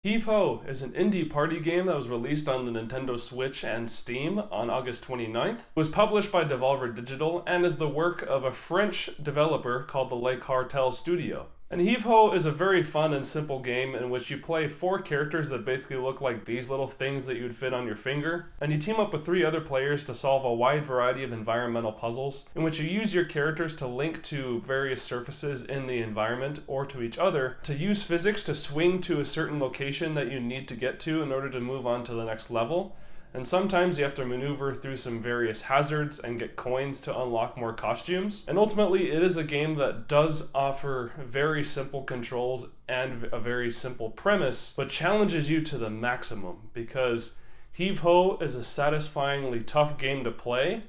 Heave Ho is an indie party game that was released on the Nintendo Switch and Steam on August 29th. It was published by Devolver Digital and is the work of a French developer called the Cartel studio. And Heave Ho is a very fun and simple game in which you play 4 characters that basically look like these little things that you would fit on your finger, and you team up with 3 other players to solve a wide variety of environmental puzzles, in which you use your characters to link to various surfaces in the environment or to each other, to use physics to swing to a certain location that you need to get to in order to move on to the next level. And sometimes you have to maneuver through some various hazards and get coins to unlock more costumes. And ultimately, it is a game that does offer very simple controls and a very simple premise, but challenges you to the maximum, because Heave Ho is a satisfyingly tough game to play.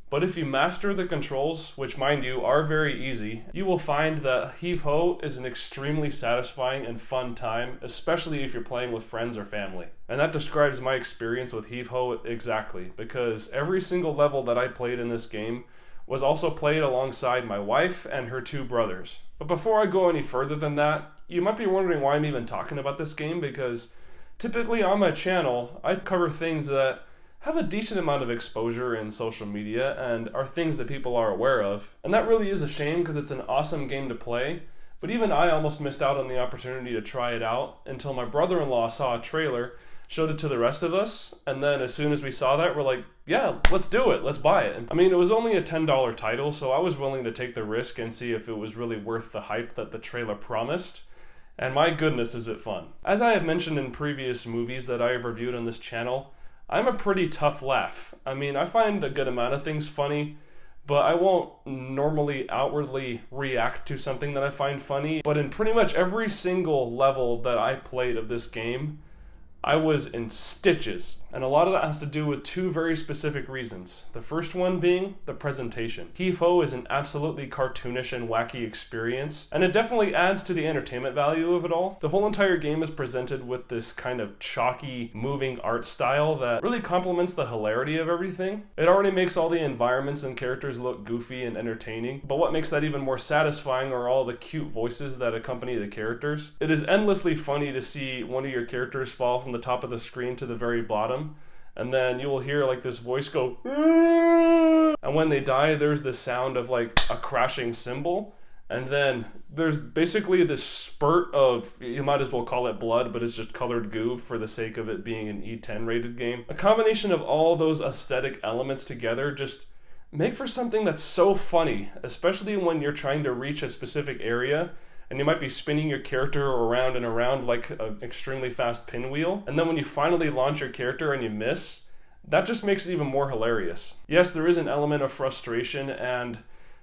But if you master the controls, which mind you are very easy, you will find that Heave Ho is an extremely satisfying and fun time, especially if you're playing with friends or family. And that describes my experience with Heave Ho exactly, because every single level that I played in this game was also played alongside my wife and her 2 brothers. But before I go any further than that, you might be wondering why I'm even talking about this game, because typically on my channel, I cover things that have a decent amount of exposure in social media and are things that people are aware of. And that really is a shame, because it's an awesome game to play, but even I almost missed out on the opportunity to try it out until my brother-in-law saw a trailer, showed it to the rest of us, and then as soon as we saw that, we're like, yeah, let's do it, let's buy it. I mean, it was only a $10 title, so I was willing to take the risk and see if it was really worth the hype that the trailer promised. And my goodness, is it fun. As I have mentioned in previous movies that I have reviewed on this channel, I'm a pretty tough laugh. I mean, I find a good amount of things funny, but I won't normally outwardly react to something that I find funny. But in pretty much every single level that I played of this game, I was in stitches. And a lot of that has to do with 2 very specific reasons. The first one being the presentation. Heave Ho is an absolutely cartoonish and wacky experience, and it definitely adds to the entertainment value of it all. The whole entire game is presented with this kind of chalky, moving art style that really complements the hilarity of everything. It already makes all the environments and characters look goofy and entertaining, but what makes that even more satisfying are all the cute voices that accompany the characters. It is endlessly funny to see one of your characters fall from the top of the screen to the very bottom, and then you will hear like this voice go, and when they die, there's this sound of like a crashing cymbal, and then there's basically this spurt of, you might as well call it blood, but it's just colored goo for the sake of it being an E10 rated game. A combination of all those aesthetic elements together just make for something that's so funny, especially when you're trying to reach a specific area and you might be spinning your character around and around like an extremely fast pinwheel, and then when you finally launch your character and you miss, that just makes it even more hilarious. Yes, there is an element of frustration and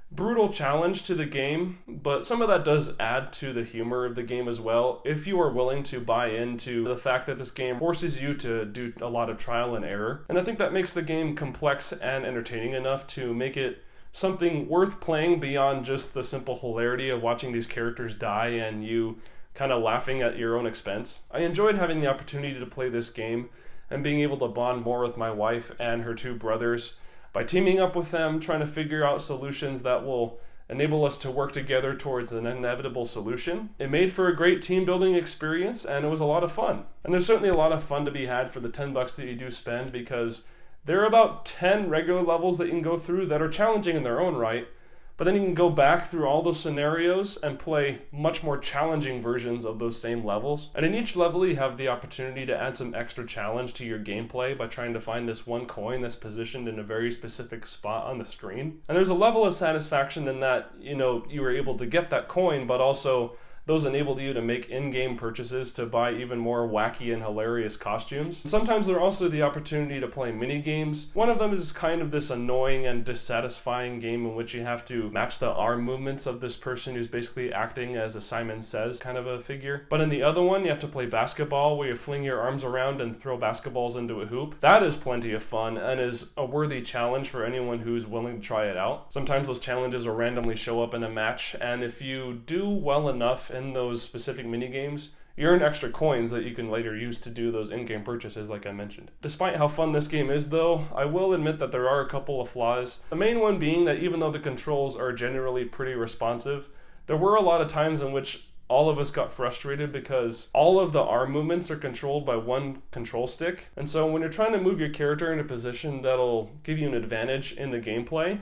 brutal challenge to the game, but some of that does add to the humor of the game as well, if you are willing to buy into the fact that this game forces you to do a lot of trial and error. And I think that makes the game complex and entertaining enough to make it something worth playing beyond just the simple hilarity of watching these characters die and you kind of laughing at your own expense. I enjoyed having the opportunity to play this game and being able to bond more with my wife and her 2 brothers by teaming up with them, trying to figure out solutions that will enable us to work together towards an inevitable solution. It made for a great team building experience, and it was a lot of fun. And there's certainly a lot of fun to be had for the $10 that you do spend, because there are about 10 regular levels that you can go through that are challenging in their own right, but then you can go back through all those scenarios and play much more challenging versions of those same levels. And in each level, you have the opportunity to add some extra challenge to your gameplay by trying to find this one coin that's positioned in a very specific spot on the screen. And there's a level of satisfaction in that, you were able to get that coin, but also those enabled you to make in-game purchases to buy even more wacky and hilarious costumes. Sometimes there are also the opportunity to play mini-games. One of them is kind of this annoying and dissatisfying game in which you have to match the arm movements of this person who's basically acting as a Simon Says kind of a figure. But in the other one, you have to play basketball where you fling your arms around and throw basketballs into a hoop. That is plenty of fun and is a worthy challenge for anyone who's willing to try it out. Sometimes those challenges will randomly show up in a match, and if you do well enough in those specific mini games, you earn extra coins that you can later use to do those in-game purchases like I mentioned. Despite how fun this game is though, I will admit that there are a couple of flaws. The main one being that even though the controls are generally pretty responsive, there were a lot of times in which all of us got frustrated because all of the arm movements are controlled by one control stick. And so when you're trying to move your character in a position that'll give you an advantage in the gameplay,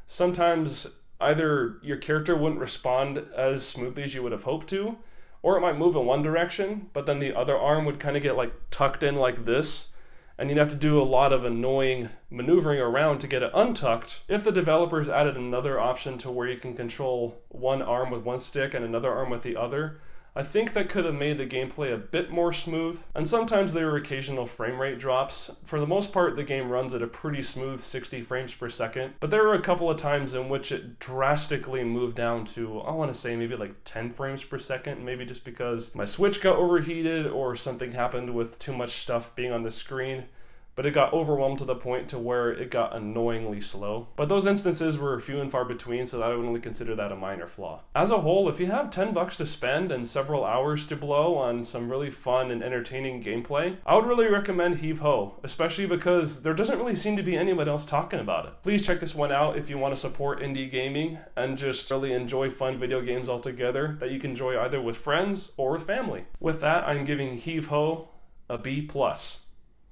sometimes either your character wouldn't respond as smoothly as you would have hoped to, or it might move in one direction, but then the other arm would kind of get like tucked in like this, and you'd have to do a lot of annoying maneuvering around to get it untucked. If the developers added another option to where you can control one arm with one stick and another arm with the other, I think that could have made the gameplay a bit more smooth, and sometimes there were occasional frame rate drops. For the most part, the game runs at a pretty smooth 60 frames per second, but there were a couple of times in which it drastically moved down to, I want to say maybe like 10 frames per second, maybe just because my Switch got overheated or something happened with too much stuff being on the screen. But it got overwhelmed to the point to where it got annoyingly slow. But those instances were few and far between, so I would only consider that a minor flaw. As a whole, if you have $10 to spend and several hours to blow on some really fun and entertaining gameplay, I would really recommend Heave Ho, especially because there doesn't really seem to be anyone else talking about it. Please check this one out if you want to support indie gaming and just really enjoy fun video games altogether that you can enjoy either with friends or with family. With that, I'm giving Heave Ho a B+.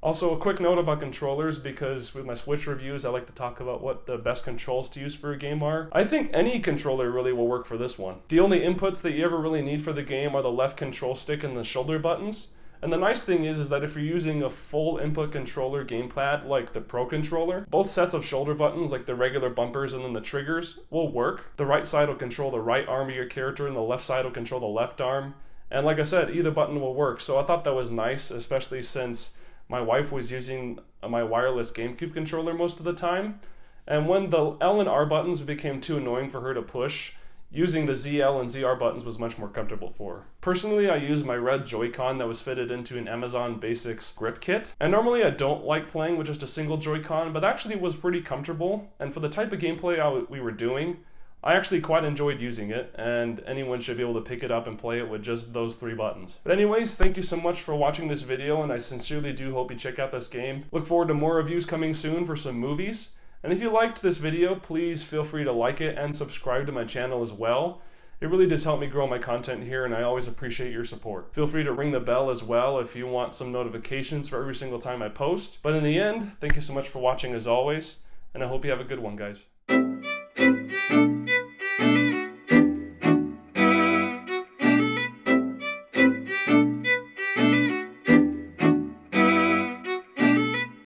Also, a quick note about controllers, because with my Switch reviews, I like to talk about what the best controls to use for a game are. I think any controller really will work for this one. The only inputs that you ever really need for the game are the left control stick and the shoulder buttons. And the nice thing is that if you're using a full input controller gamepad like the Pro controller, both sets of shoulder buttons, like the regular bumpers and then the triggers, will work. The right side will control the right arm of your character and the left side will control the left arm. And like I said, either button will work. So I thought that was nice, especially since my wife was using my wireless GameCube controller most of the time, and when the L and R buttons became too annoying for her to push, using the ZL and ZR buttons was much more comfortable for her. Personally, I used my red Joy-Con that was fitted into an Amazon Basics grip kit, and normally I don't like playing with just a single Joy-Con, but actually it was pretty comfortable, and for the type of gameplay we were doing, I actually quite enjoyed using it, and anyone should be able to pick it up and play it with just those 3 buttons. But anyways, thank you so much for watching this video, and I sincerely do hope you check out this game. Look forward to more reviews coming soon for some movies. And if you liked this video, please feel free to like it and subscribe to my channel as well. It really does help me grow my content here, and I always appreciate your support. Feel free to ring the bell as well if you want some notifications for every single time I post. But in the end, thank you so much for watching as always, and I hope you have a good one, guys.